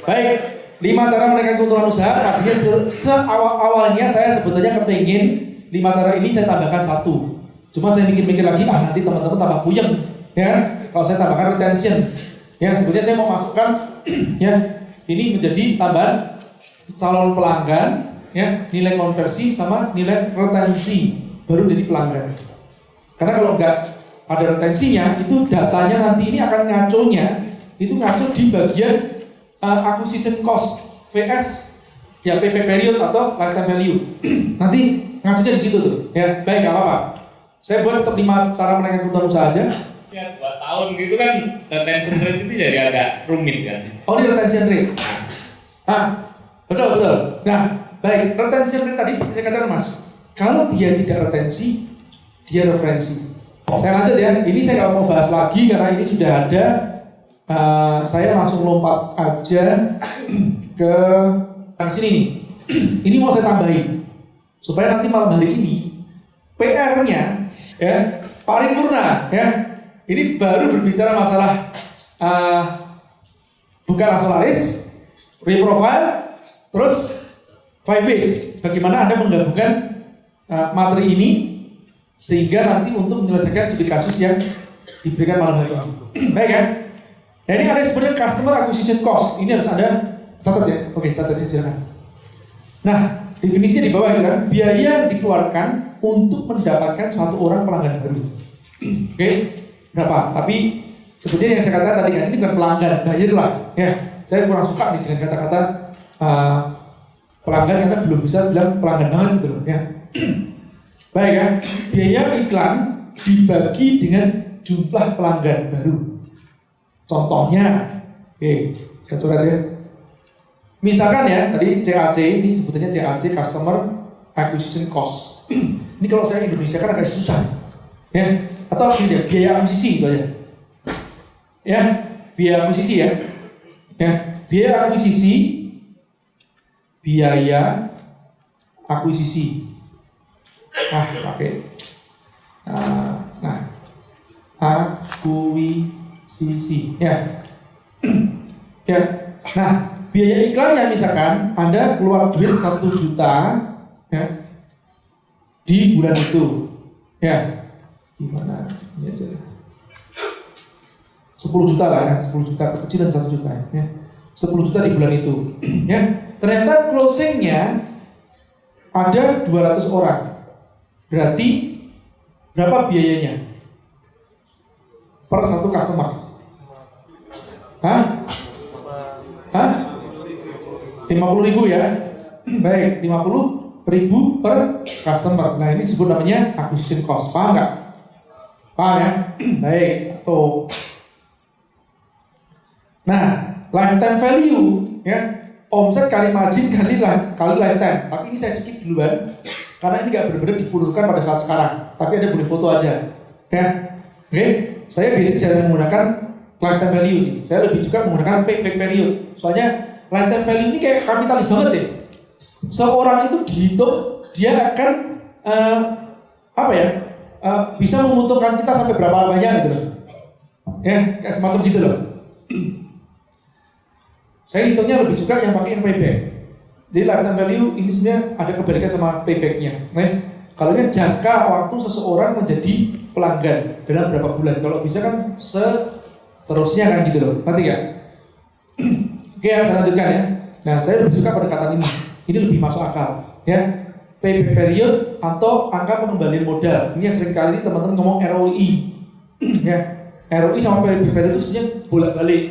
Baik, 5 cara menaikkan keuntungan usaha. Artinya awalnya saya sebetulnya kepingin 5 cara ini saya tambahkan 1. Cuma saya mikir-mikir lagi, nanti teman-teman tambah puyeng, ya. Kalau saya tambahkan retention, ya sebetulnya saya mau masukkan, ya ini menjadi tambahan calon pelanggan, ya nilai konversi sama nilai retensi baru jadi pelanggan. Karena kalau nggak ada retensinya, itu datanya nanti ini akan ngaconya, itu ngaco di bagian acquisition cost vs ya payback period atau lifetime value. Nanti ngaconya di situ tuh. Ya baik, nggak apa-apa. Saya buat tetap 5 cara menaikkan keuntungan usaha aja. Ya 2 tahun gitu kan retention rate itu jadi agak rumit ya sih. Oh ini retention rate. Betul. Nah baik, retention rate tadi seperti saya katakan Mas, kalau dia tidak retensi, dia referensi. Saya lanjut ya, ini saya nggak mau bahas lagi karena ini sudah ada. Saya langsung lompat aja ke yang sini nih. Ini mau saya tambahin supaya nanti malam hari ini PR-nya ya paripurna ya. Ini baru berbicara masalah bukan aksesoris, reprofile, terus 5 ways. Bagaimana Anda menggabungkan materi ini sehingga nanti untuk menyelesaikan studi kasus yang diberikan malam hari ini. Baik ya. Nah ini ada sebenarnya customer acquisition cost. Ini harus ada catat ya. Oke, catat ya silakan. Nah definisinya di bawah itu kan, biaya yang dikeluarkan untuk mendapatkan 1 orang pelanggan baru. Oke, berapa? Tapi sebetulnya yang saya katakan tadi kan ini bukan pelanggan, bayar lah. Ya, saya kurang suka nih dengan kata-kata pelanggan karena belum bisa bilang pelanggan banget gitu ya. Baik ya, biaya iklan dibagi dengan jumlah pelanggan baru. Contohnya, oke, kita coret ya. Misalkan ya, tadi CAC ini sebetulnya CAC Customer Acquisition Cost. Ini kalau saya Indonesia kan agak susah, ya. Atau tidak biaya akuisisi itu aja. Ya, biaya akuisisi ya. Ya, biaya akuisisi, biaya akuisisi. Pakai. Akuisisi, ya. Ya. Nah, biaya iklannya misalkan Anda keluar duit 1 juta ya, di bulan itu ya, gimana ini aja 10 juta lah ya, 10 juta kecil dan 1 juta ya, 10 juta di bulan itu ya. Ternyata closingnya ada 200 orang, berarti berapa biayanya per 1 customer? 50.000 ya. Baik, 50.000 per customer. Nah ini disebut namanya acquisition cost. Paham nggak? Paham ya? Baik, tuh. Nah, lifetime value ya, omset kali margin kali lifetime. Tapi ini saya skip duluan karena ini nggak benar-benar diperlukan pada saat sekarang. Tapi ada boleh foto aja ya. Oke, saya biasanya jarang menggunakan lifetime value sih. Saya lebih juga menggunakan payback period. Soalnya lifetime value ini kayak kapitalis banget deh. Seorang itu dihitung dia akan bisa menguntungkan kita sampai berapa banyak gitu loh. Ya, kayak semacam gitu loh. Saya hitungnya lebih suka yang pakai payback. Jadi lifetime value ini sebenarnya ada kebalikan sama paybacknya. Kalau ini jangka waktu seseorang menjadi pelanggan dalam berapa bulan. Kalau bisa kan seterusnya kan gitu loh. Ngerti nggak? Oke, saya lanjutkan ya. Nah, saya lebih suka pendekatan ini. Ini lebih masuk akal, ya. Payback period atau angka pengembalian modal. Ini yang sering kali teman-teman ngomong ROI, ya. ROI sama payback period itu sebenarnya bolak-balik,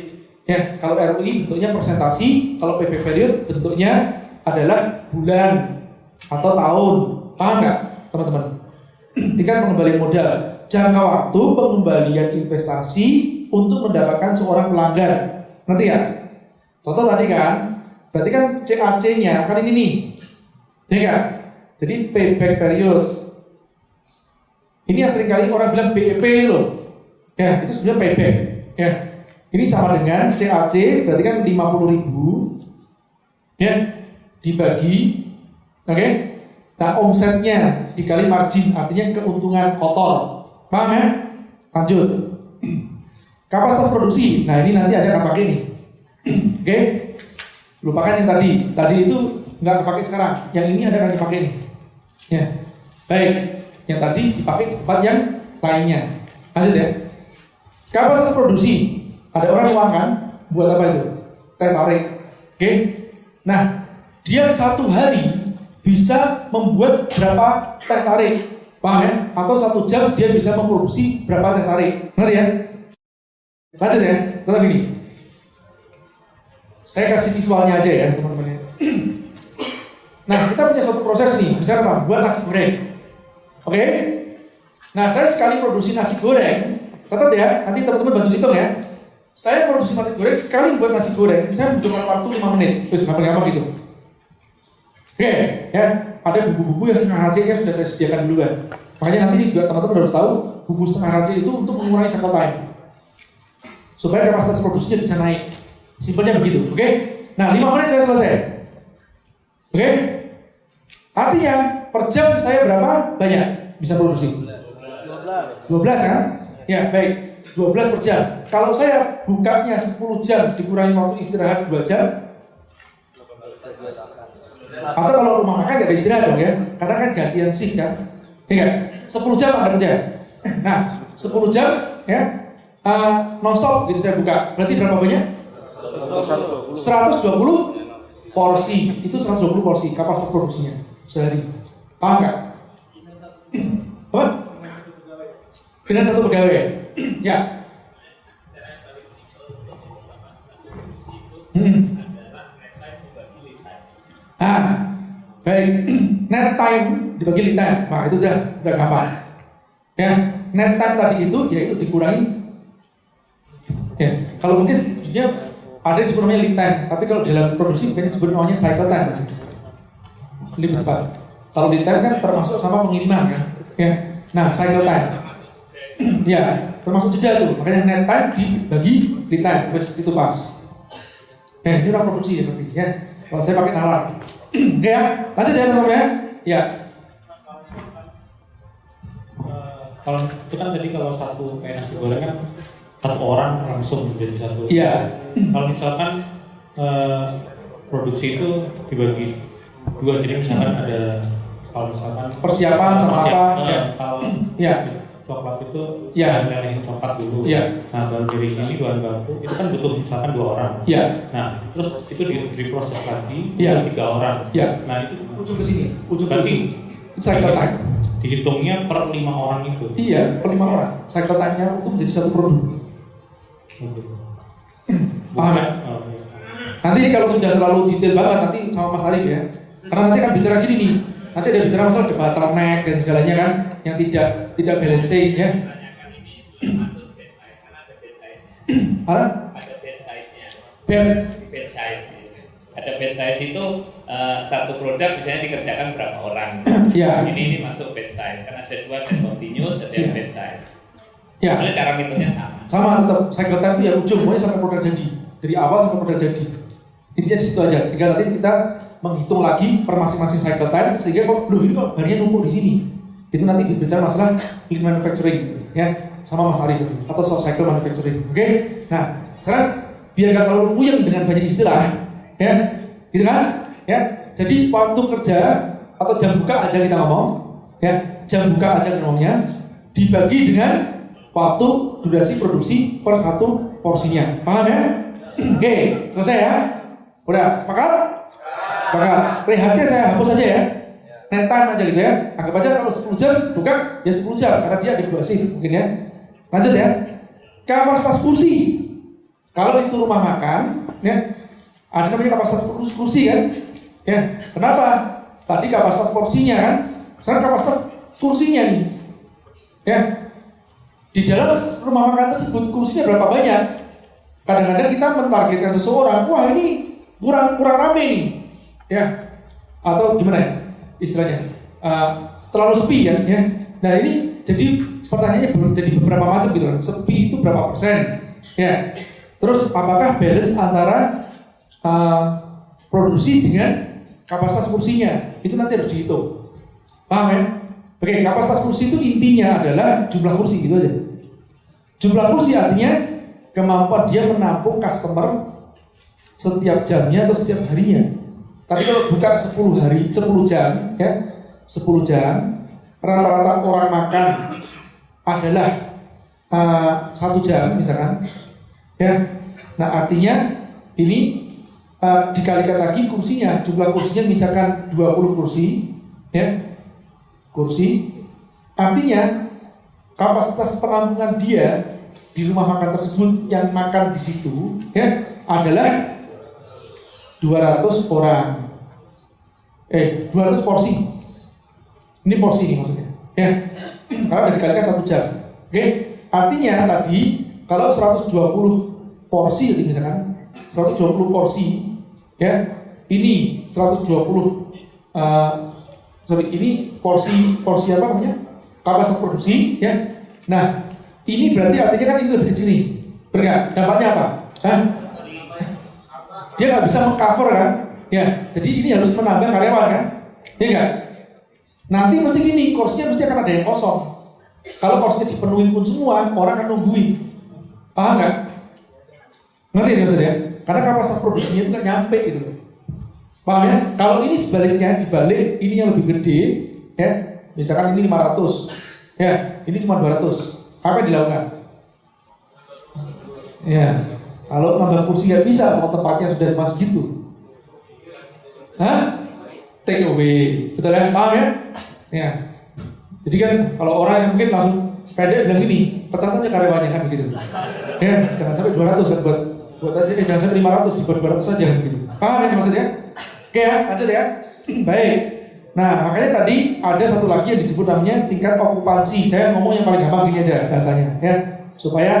ya. Kalau ROI bentuknya persentasi, kalau payback period bentuknya adalah bulan atau tahun. Paham nggak, teman-teman? Tingkat pengembalian modal, jangka waktu pengembalian investasi untuk mendapatkan seorang pelanggan. Ngerti ya? Contoh tadi kan, berarti kan CAC-nya kan ini nih, ya kan? Jadi payback period. Ini yang seringkali orang bilang BEP loh, ya itu sebenarnya payback. Ya, ini sama dengan CAC, berarti kan 50.000, ya dibagi, oke? Nah omsetnya dikali margin, artinya keuntungan kotor, paham ya? Lanjut. Kapasitas produksi, nah ini nanti ada yang pakai nih. Oke, Lupakan yang tadi itu nggak dipakai sekarang, yang ini ada yang dipakai nih. Ya, baik, yang tadi dipakai di tempat yang lainnya. Lanjut ya. Kapasitas produksi, ada orang uangkan buat apa itu? Teh tarik. Oke. Nah, dia satu hari bisa membuat berapa teh tarik, paham ya? Atau 1 jam dia bisa memproduksi berapa teh tarik, ngerti ya? Lanjut ya, tetap ini. Saya kasih visualnya aja ya teman-teman ya. Nah, kita punya suatu proses nih, misalnya apa? Buat nasi goreng. Oke? Nah, saya sekali produksi nasi goreng, catat ya, nanti teman-teman bantu hitung ya. Saya produksi nasi goreng, sekali buat nasi goreng, saya membutuhkan waktu 5 menit. Terus gampang-gampang gitu. Oke, ya, ada bumbu-bumbu yang setengah raciknya sudah saya sediakan duluan. Makanya nanti juga teman-teman harus tahu, bumbu setengah racik itu untuk mengurangi cycle time. Supaya kapasitas produksinya bisa naik. Simpelnya begitu, oke? Nah, 5 menit saya selesai. Oke? Artinya, per jam saya berapa banyak bisa produksi? 12 kan? Ya, baik. 12 per jam. Kalau saya bukanya 10 jam dikurangi waktu istirahat 2 jam. Atau kalau rumah makan gak ada istirahat dong ya. Karena kan gantian shift kan. Iya, 10 jam Anda kerja. Nah, 10 jam ya. Non-stop gitu saya buka. Berarti berapa banyak? 120 porsi. Itu 120 porsi kapasitas produksinya sehari. Paham nggak? Apa? Dengan 1 pegawai. Ya. Baik. Net time dibagi lead time. Nah, itu udah gampang. Ya, net time tadi itu yaitu dikurangi. Ya, kalau mungkin sebenarnya ada yang sebelumnya lead time, tapi kalau dalam produksi mungkin sebenarnya cycle time masih lebih tepat. Kalau lead time kan termasuk sama pengiriman kan, ya. Nah, cycle time, ya termasuk jeda tuh. Makanya net time dibagi lead time, terus itu pas. Ini orang produksi ya berarti ya. Kalau saya pakai nalar, ya lanjut ya teman-teman ya. Ya. Kalau itu kan tadi kalau satu kayak nasi goreng kan 1 orang langsung menjadi 1. Iya. Kalau misalkan produksi itu dibagi 2, jadi misalkan ada kalau misalkan persiapan sama apa? Kalau ya. Coklat itu ya lelehin coklat dulu. Ya. Nah, baru dari ini bahan baku itu kan butuh misalkan 2 orang. Ya. Nah, terus itu diproses lagi ya. 3 orang. Ya. Nah, itu ujung ke sini. Berarti cycle time. Dihitungnya per 5 orang itu. Iya, per 5 orang. Cycle time-nya untuk menjadi 1 produk. Paham ya? Nanti kalau sudah terlalu detail banget nanti sama Mas Arif ya. Karena nanti akan bicara gini nih. Nanti ada bicara masalah bottleneck dan segalanya kan yang tidak balancing ya. Ada bed size-nya. Bed size. Ada bed size itu satu produk misalnya dikerjakan berapa orang. Ya. Ini masuk bed size. Kan ada 2, ada continuous, ada bed size. Ya. Oleh cara hitungnya sama. Sama tetap cycle time itu ya ujung pokoknya sampai produk jadi. Dari awal sampai produk jadi. Intinya di situ aja. Tinggal nanti kita menghitung lagi per masing-masing cycle time sehingga kok ini kok barangnya numpuk di sini. Itu nanti bicara masalah lean manufacturing ya sama Mas Arif atau soft cycle manufacturing. Oke? Nah, sekarang biar nggak terlalu puyeng dengan banyak istilah ya. Gitu kan? Ya. Jadi waktu kerja atau jam buka aja kita ngomong ya. Jam buka aja ngomongnya dibagi dengan waktu durasi produksi per 1 porsinya. Paham ya? Oke, selesai ya? Udah, sepakat? Sepakat. Rehatnya saya hapus aja ya. Net time aja gitu ya. Anggap aja kalau 10 jam buka ya 10 jam karena dia ada 2 shift mungkin ya. Lanjut ya. Kapasitas kursi. Kalau itu rumah makan ya, ada namanya kapasitas kursi kan? Ya. Kenapa? Tadi kapasitas porsinya kan. Sekarang kapasitas kursinya nih. Ya. Di dalam rumah makan tersebut kursinya berapa banyak? Kadang-kadang kita mentargetkan seseorang, wah ini kurang rame nih, ya, atau gimana ya istilahnya, terlalu sepi kan, ya. Nah ini jadi pertanyaannya jadi beberapa macam gitu kan, sepi itu berapa persen, ya. Terus apakah balance antara produksi dengan kapasitas kursinya, itu nanti harus dihitung, paham ya? Oke, kapasitas kursi itu intinya adalah jumlah kursi gitu aja. Jumlah kursi artinya kemampuan dia menampung customer setiap jamnya atau setiap harinya. Tapi kalau buka 10 hari, 10 jam, ya, 10 jam, rata-rata orang makan adalah 1 jam misalkan, ya. Nah artinya ini dikalikan lagi kursinya, jumlah kursinya misalkan 20 kursi, ya, kursi. Artinya kapasitas penampungan dia di rumah makan tersebut yang makan di situ, ya, adalah 200 orang. 200 porsi. Ini porsi nih maksudnya. Ya. Karena dikalikan 1 jam. Oke. Artinya tadi kalau 120 porsi misalkan 120 porsi, ya. Ini 120 ini porsi apa namanya? Kapasitas produksi, ya. Nah, ini berarti artinya kan ini lebih kecil nih. Benar? Dampaknya apa? Dia nggak bisa mengcover kan, ya. Jadi ini harus menambah karyawan kan, ya nggak? Nanti mesti gini, kursinya mesti akan ada yang kosong. Kalau kursinya dipenuhi pun semua, orang akan nungguin. Paham nggak? Ngerti ya maksudnya? Karena kapasitas produksinya itu nggak nyampe gitu. Paham ya? Kalau ini sebaliknya, dibalik ini yang lebih gede, ya. Misalkan ini 500, ya. Ini cuma 200. Apa yang dilakukan? Ya. Kalau nambah kursi nggak bisa, kalau tempatnya sudah pas gitu. Take away, betul ya? Paham ya? Ya. Jadi kan kalau orang yang mungkin langsung pendek bilang gini, pecat aja karyawannya kan begitu. Ya, jangan sampai 200 kan buat aja, jangan sampai 500 dibuat 200 saja kan begitu. Paham ya maksudnya? Oke ya, lanjut ya. Baik. Nah, makanya tadi ada satu lagi yang disebut namanya tingkat okupansi. Saya ngomong yang paling gampang gini aja bahasanya, ya, supaya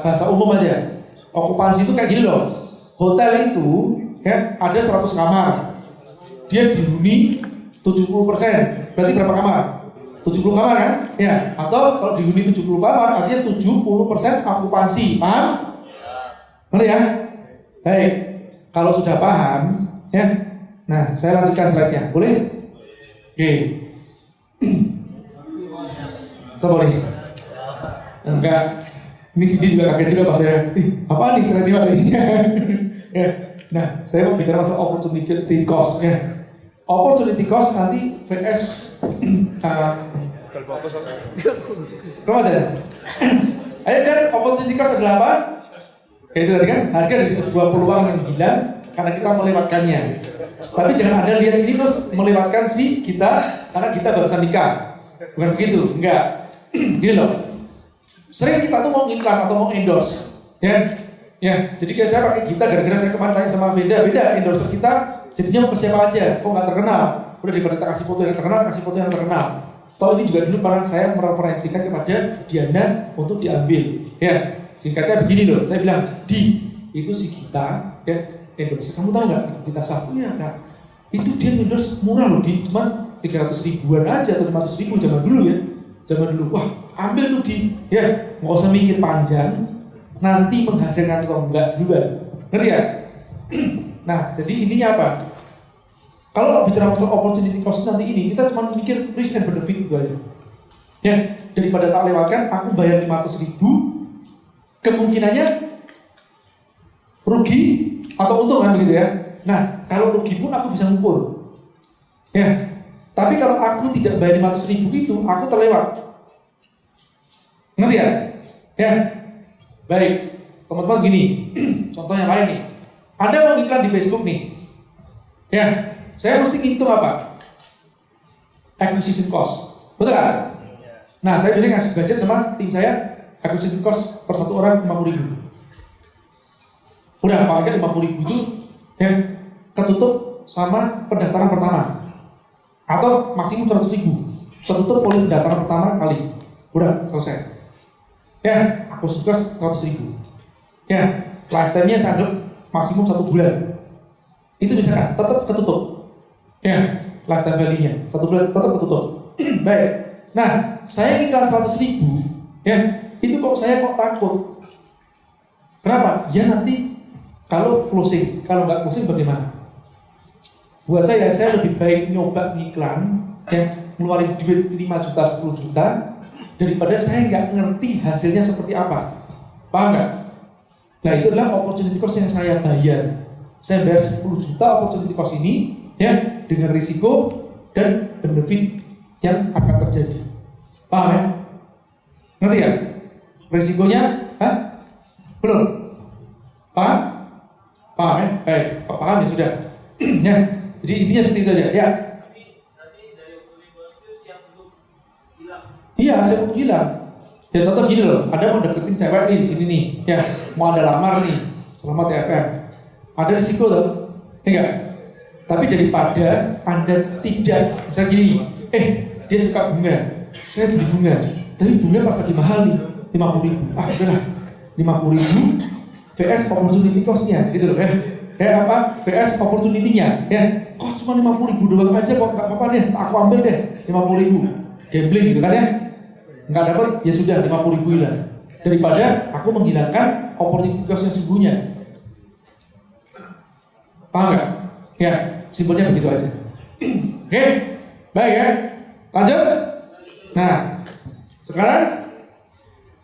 bahasa umum aja. Okupansi itu kayak gini loh. Hotel itu, ya, ada 100 kamar. Dia dihuni 70%. Berarti berapa kamar? 70 kamar kan? Ya. Atau kalau dihuni 70 kamar, artinya 70% okupansi. Paham? Benar ya? Baik. Kalau sudah paham, ya. Nah, saya lanjutkan slide-nya. Boleh? Oke. Sorry. Enggak. Ini CD juga kaget juga pas saya. Apa nih slide-nya ini? Ya. Nah, saya mau bicara masalah opportunity cost, ya. Opportunity cost nanti VS Kamu aja. Ayo cari opportunity cost adalah apa? Itu tadi kan harga dari sebuah peluang yang hilang karena kita melewatkannya. Tapi jangan Anda lihat ini terus melewatkan si kita karena kita barusan nikah. Bukan begitu, enggak. Gini loh. Sering kita tuh mau iklan atau mau endorse, ya. Ya, jadi kayak saya pakai kita gara-gara saya kemarin tanya sama beda endorser kita jadinya mau ke siapa aja, kok nggak terkenal. Udah daripada kita kasih foto yang terkenal, kasih foto yang terkenal. Toh ini juga dulu pernah saya mereferensikan kepada Diana untuk diambil. Ya, singkatnya begini loh, saya bilang, itu si kita, ya, endorser. Kamu tahu nggak kita sapu? Iya, Kak. Itu dia endorse murah loh, cuma 300 ribuan aja atau 500 ribu zaman dulu ya. Zaman dulu, wah ambil tuh ya, nggak usah mikir panjang. Nanti menghasilkan atau enggak juga, ngerti ya? Nah, jadi intinya apa? Kalau bicara masalah opportunity cost nanti ini, kita cuma mikir risk and benefit gitu aja. Ya, daripada tak lewatkan, aku bayar 500 ribu, kemungkinannya rugi atau untung kan begitu ya? Nah, kalau rugi pun aku bisa ngukur. Ya, tapi kalau aku tidak bayar 500 ribu itu, aku terlewat. Ngerti ya? Ya. Baik, teman-teman gini, contoh yang lain nih. Anda mau iklan di Facebook nih, ya, saya mesti ngitung apa? Acquisition cost, betul kan? Nah, saya biasanya ngasih budget sama tim saya, acquisition cost per satu orang 50 ribu. Udah, paling 50 ribu itu, ya, ketutup sama pendaftaran pertama, atau maksimum 100 ribu, tertutup oleh pendaftaran pertama kali. Udah, selesai. Ya, aku suka 100 ribu. Ya, lifetime-nya saya anggap maksimum 1 bulan. Itu bisa kan, tetap ketutup. Ya, lifetime value-nya 1 bulan tetap ketutup. Baik. Nah, saya iklan 100 ribu, ya, itu saya kok takut. Kenapa? Ya nanti kalau closing, kalau nggak closing bagaimana? Buat saya lebih baik nyoba iklan, ya, ngeluarin duit 5 juta, 10 juta, daripada saya nggak ngerti hasilnya seperti apa. Paham nggak? Nah, itu adalah opportunity cost yang saya bayar. Saya bayar 10 juta opportunity cost ini, ya, dengan risiko dan benefit yang akan terjadi. Paham ya? Ngerti ya? Risikonya, belum? Paham? Paham ya? Baik, paham ya sudah. Ya, jadi intinya seperti itu aja. Ya. Iya, siap untuk hilang. Ya contoh gini loh, ada mau deketin cewek nih di sini nih, ya mau ada lamar nih, selamat ya FM. Ada risiko loh, enggak? Tapi daripada Anda tidak, misalnya gini, dia suka bunga, saya beli bunga, tapi bunga pas lagi mahal nih, 50.000. Udahlah, 50.000 VS opportunity cost-nya, gitu loh ya. VS opportunity-nya, ya. Kok cuma 50.000 doang aja kok, nggak apa-apa deh, aku ambil deh 50.000. Gambling gitu kan ya. Nggak dapat, ya sudah 50.000 hilang. Daripada aku menghilangkan opportunity cost yang sesungguhnya. Paham nggak? Ya, simpelnya begitu aja. Oke, baik ya. Lanjut. Nah, sekarang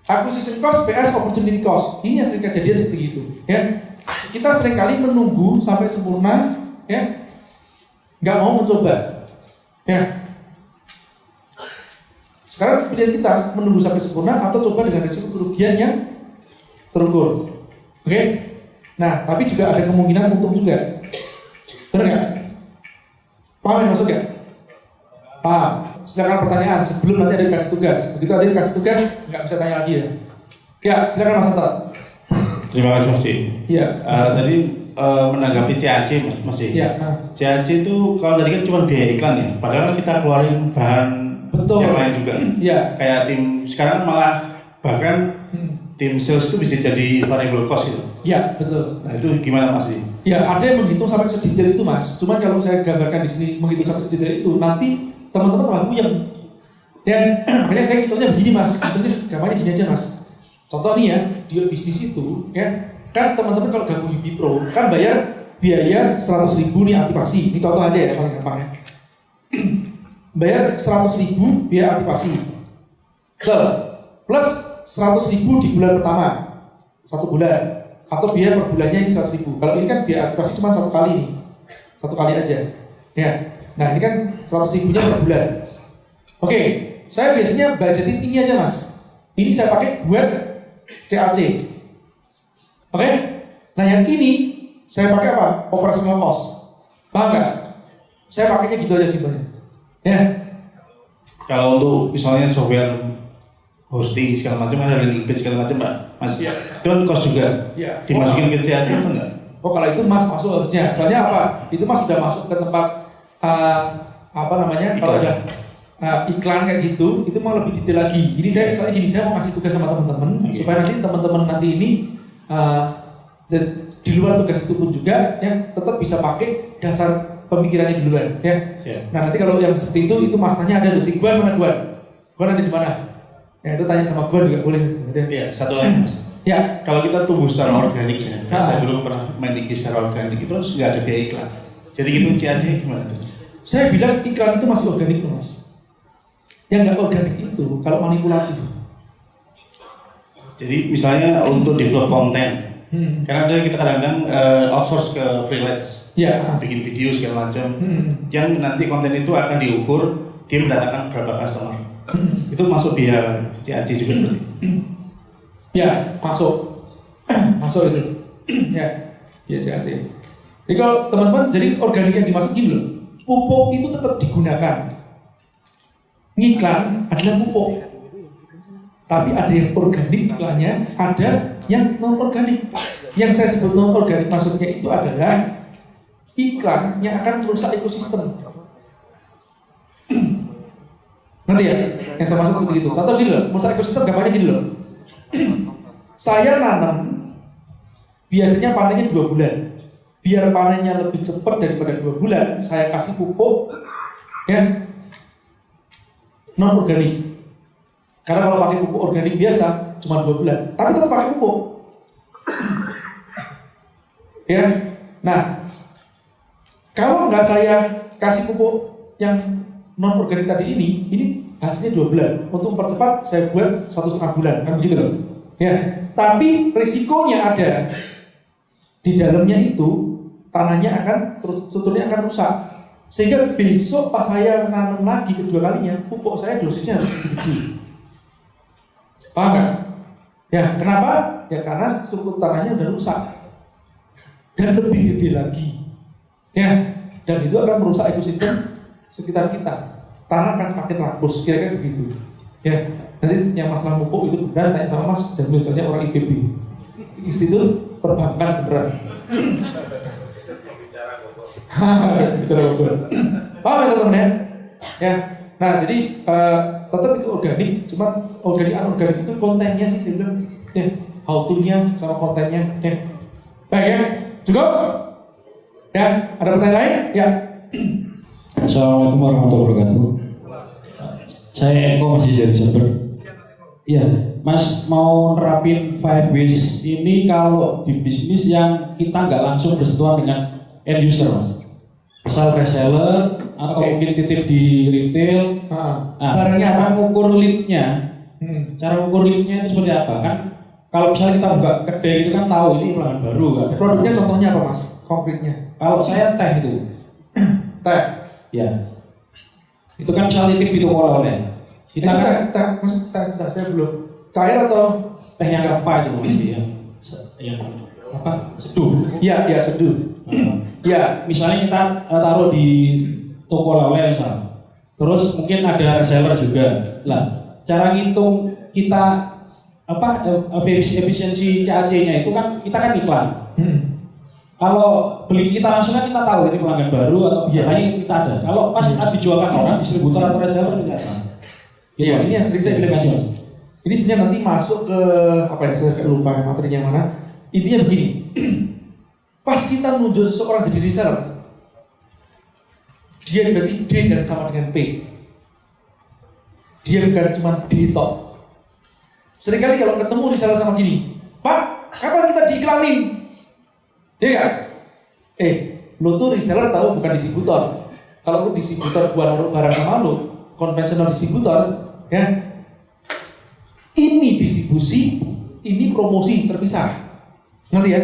acquisition cost vs opportunity cost. Ini yang sering kejadian seperti itu. Ya, kita seringkali menunggu sampai sempurna, ya, nggak mau mencoba. Ya. Sekarang pilihan kita menunggu sampai sempurna atau coba dengan risiko kerugian yang terukur. Oke? Nah, tapi juga ada kemungkinan untung juga. Benar nggak? Paham yang maksud nggak? Paham. Silakan pertanyaan sebelum nanti ada dikasih tugas. Begitu ada dikasih tugas, nggak bisa tanya lagi ya. Ya, silakan Mas Ata. Terima kasih Mas. Iya. Tadi menanggapi CAC Mas. Iya. CAC itu kalau tadi kan cuma biaya iklan ya. Padahal kita keluarin bahan yang lain juga. Iya. Kayak tim sekarang malah bahkan tim sales itu bisa jadi variable cost gitu. Iya, betul. Nah itu gimana Mas? Ya, ada yang menghitung sampai sedetail itu Mas. Cuman kalau saya gambarkan di sini menghitung sampai sedetail itu, nanti teman-teman malah puyeng. Dan makanya saya hitungnya begini Mas. Hitungnya gambarnya gini aja Mas. Contoh nih ya, di bisnis itu, ya kan teman-teman kalau gabung UB Pro kan bayar biaya 100.000 nih aktivasi. Ini contoh aja ya, paling gampang ya. Bayar 100.000 biaya aktivasi. Plus 100.000 di bulan pertama, 1 bulan. Atau biaya per bulannya ini 100.000. Kalau ini kan biaya aktivasi cuma 1 kali nih, 1 kali aja. Ya. Nah ini kan 100.000-nya per bulan. Oke, saya biasanya budgetin ini aja Mas. Ini saya pakai buat CAC. Oke? Nah yang ini saya pakai apa? Operational cost. Paham nggak? Saya pakainya gitu aja simpelnya. Ya. Kalau untuk misalnya software hosting segala macam ada landing page segala macam Pak, Mas. Ya. Itu kan cost juga. Ya. Dimasukin ke CAC apa enggak? Oh kalau itu Mas masuk harusnya. Soalnya apa? Itu Mas sudah masuk ke tempat apa namanya? Kalau ada iklan kayak gitu, itu mau lebih detail lagi. Jadi saya mau kasih tugas sama teman-teman supaya nanti teman-teman nanti ini di luar tugas itu pun juga ya tetap bisa pakai dasar pemikirannya duluan ya. Nah nanti kalau yang seperti itu Mas tanya ada tuh si Guan mana Guan? Guan ada di mana? Ya itu tanya sama Guan juga boleh. Iya, satu lagi Mas. Ya. Kalau kita tumbuh secara organik ya, saya dulu pernah main IG secara organik itu terus nggak ada biaya iklan. Jadi gitu CAC gimana? Saya bilang iklan itu masih organik tuh Mas. Yang nggak organik itu kalau manipulatif. Jadi misalnya untuk develop konten, karena ada kita kadang-kadang outsource ke freelance, bikin video segala macam, yang nanti konten itu akan diukur dia mendatangkan berapa customer. Itu masuk biaya CAC juga berarti. Ya masuk, masuk itu. Ya, biaya CAC. Jadi kalau teman-teman jadi organik yang dimaksud gini loh, pupuk itu tetap digunakan. Ngiklan adalah pupuk. Tapi ada yang organik iklannya, ada yang non organik. Yang saya sebut non organik maksudnya itu adalah iklan yang akan merusak ekosistem. Nanti ya, yang saya maksud seperti itu. Contoh gini loh, merusak ekosistem gambarnya gini loh. Saya nanam, biasanya panennya 2 bulan. Biar panennya lebih cepat daripada 2 bulan, saya kasih pupuk, ya non organik. Karena kalau pakai pupuk organik biasa cuma 2 bulan, tapi tetap pakai pupuk. Ya, nah kalau nggak saya kasih pupuk yang non organik tadi ini hasilnya 2 bulan. Untuk mempercepat saya buat 1,5 bulan, kan begitu loh. Ya, tapi risikonya ada di dalamnya itu tanahnya akan strukturnya akan rusak. Sehingga besok pas saya nanam lagi kedua kalinya, pupuk saya dosisnya harus gede. Paham nggak? Ya, kenapa? Ya karena struktur tanahnya udah rusak dan lebih gede lagi. Ya, dan itu akan merusak ekosistem sekitar kita. Tanah akan semakin rakus, kira-kira begitu. Ya, nanti yang masalah pupuk itu benar, tanya sama Mas Jamil, soalnya orang IPB, Institut Perbankan beneran. Bicara bobor. Paham ya teman-teman ya? Ya. Nah, jadi tetap itu organik, cuma organik anorganik itu kontennya sih dia bilang. Ya, how to-nya sama kontennya. Ya. Baik ya. Cukup? Ya, ada pertanyaan lain? Ya. Assalamualaikum warahmatullahi wabarakatuh. Saya Eko masih dari Jember. Iya, Mas mau nerapin 5Ws ini kalau di bisnis yang kita nggak langsung bersentuhan dengan end user, Mas. Misal reseller atau mungkin titip di retail. Barangnya cara mengukur lead-nya. Cara mengukur lead-nya itu seperti apa? Kan kalau misalnya kita buka kedai itu kan tahu ini pelanggan baru kan. Produknya contohnya apa Mas? Konkretnya? Kalau saya teh itu. Teh. Ya. Itu kan misalnya titip itu oleh-oleh. Kita kan teh saya belum cair atau teh yang apa itu mesti yang apa? Seduh. Iya, seduh. Ya, misalnya kita taruh di toko oleh-oleh misal. Terus mungkin ada reseller juga. Lah, cara ngitung kita apa efisiensi CAC-nya itu kan kita kan iklan. Kalau beli kita langsung kan kita tahu ini pelanggan baru atau hanya kita ada. Kalau pas dijualkan orang distributor atau reseller itu apa? Iya, ini yang sering saya bilang sih. Ini sebenarnya nanti masuk ke apa ya, saya lupa materinya mana. Intinya begini. Pas kita nunjuk seseorang jadi reseller, dia berarti D dan sama dengan P. Dia bukan cuma D tok. Seringkali kalau ketemu reseller sama gini, Pak, kapan kita diiklanin? Iya kan? Lo tuh reseller tahu bukan distributor. Kalau lo distributor buat naruh barang sama lo, konvensional distributor, ya. Ini distribusi, ini promosi terpisah. Ngerti ya?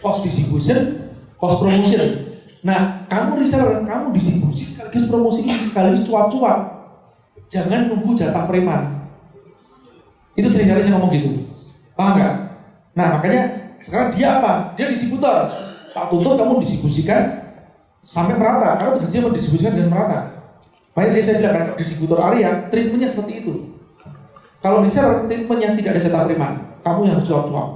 Cost distribution, cost promotion. Nah, kamu reseller, kamu distribusi sekaligus promosi, sekaligus cuap-cuap. Jangan nunggu jatah preman. Itu seringkali saya ngomong gitu. Paham nggak? Nah, makanya sekarang dia apa? Dia distributor. Tak tuntut kamu distribusikan sampai merata. Karena kerja mendistribusikan dengan merata. Makanya dia saya bilang kan, distributor area, treatmentnya seperti itu. Kalau reseller, treatmentnya tidak ada jatah preman. Kamu yang harus cuap-cuap.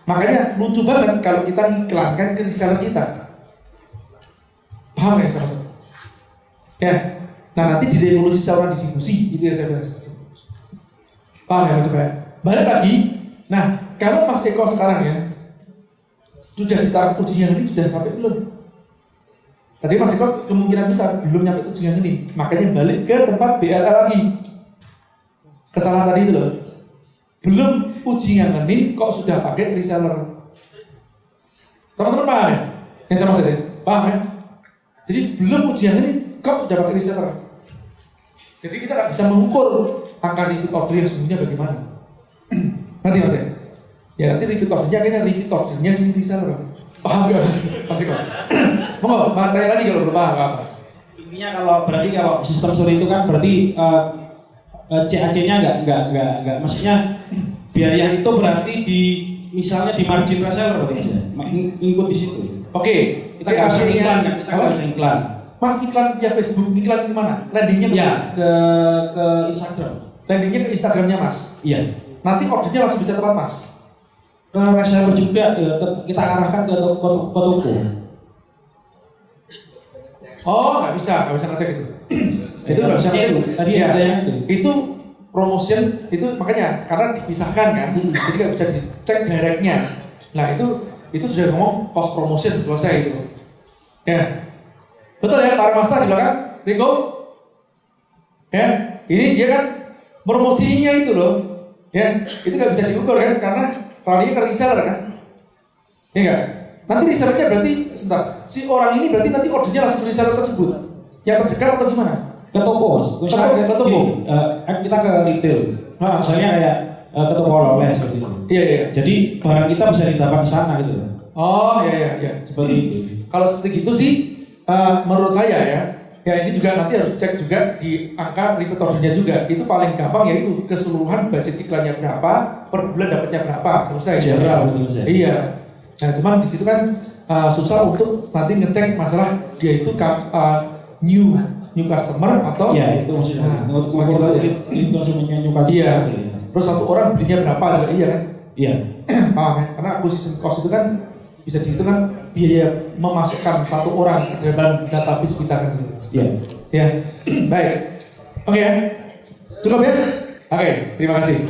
Makanya lucu banget kalau kita iklankan ke reseller kita. Paham ya sama-sama? Ya. Nah nanti di revolusi saluran distribusi itu yang saya bilang. Paham ya maksudnya? Balik lagi. Nah kalau Mas Eko sekarang ya sudah ditaruh ujian ini sudah sampai belum? Tadi Mas Eko kemungkinan besar belum nyampe ujian ini. Makanya balik ke tempat BLL lagi. Kesalahan tadi itu loh. Belum uji ngangenin kok sudah pakai reseller. Teman-teman paham ya? Yang saya maksudnya, paham ya? Jadi belum uji ngangenin kok sudah pakai reseller. Jadi kita nggak bisa mengukur angka repeat order yang sesungguhnya bagaimana. Nanti mas ya? Ya nanti repeat ordernya kayaknya repeat ordernya si reseller. Paham gak mas? Pasti kok. Mau tanya lagi kalau belum paham apa? Intinya kalau berarti kalau sistem suri itu kan berarti CAC-nya nggak, maksudnya biaya itu berarti di misalnya di margin reseller berarti ya, ikut di situ. Oke, kita nggak bisa iklan kan, kita nggak bisa iklan. Mas iklan via Facebook, iklan di mana? Landingnya ya ke Instagram. Landingnya ke Instagramnya Mas. Iya. Nanti ordernya langsung bisa tepat Mas. Ke reseller juga kita arahkan ke toko. Oh, nggak bisa ngecek itu. Itu nggak bisa ngecek. Tadi ya, itu promotion itu makanya karena dipisahkan kan, jadi nggak bisa dicek directnya. Nah itu sudah ngomong post promotion selesai itu. Ya, betul ya Pak Masta di belakang, Rico. Ya, ini dia kan promosinya itu loh. Ya, itu nggak bisa diukur kan karena kalau ini ke reseller kan, ya nggak. Nanti resellernya berarti sebentar, si orang ini berarti nanti ordernya langsung reseller tersebut, yang terdekat atau gimana? Ke toko mas, misalnya ke toko, kan kita ke retail, misalnya kayak ke toko oleh-oleh seperti itu. Iya. Jadi barang kita bisa didapat di sana gitu. Oh ya. Seperti itu. Kalau seperti itu sih, menurut saya ya ini juga nanti harus cek juga di angka repeat ordernya juga. Itu paling gampang yaitu keseluruhan budget iklannya berapa, per bulan dapatnya berapa, selesai. General. Iya. Nah cuman di situ kan susah untuk nanti ngecek masalah dia itu new customer atau ya itu maksudnya itu konsumennya new customer. Iya. Terus satu orang belinya berapa? Iya kan? Iya. Paham ya? Karena acquisition cost itu kan bisa dihitung kan biaya memasukkan satu orang dalam database kita kan. Iya. Ya. Baik. Oke ya. Cukup ya? Oke, terima kasih.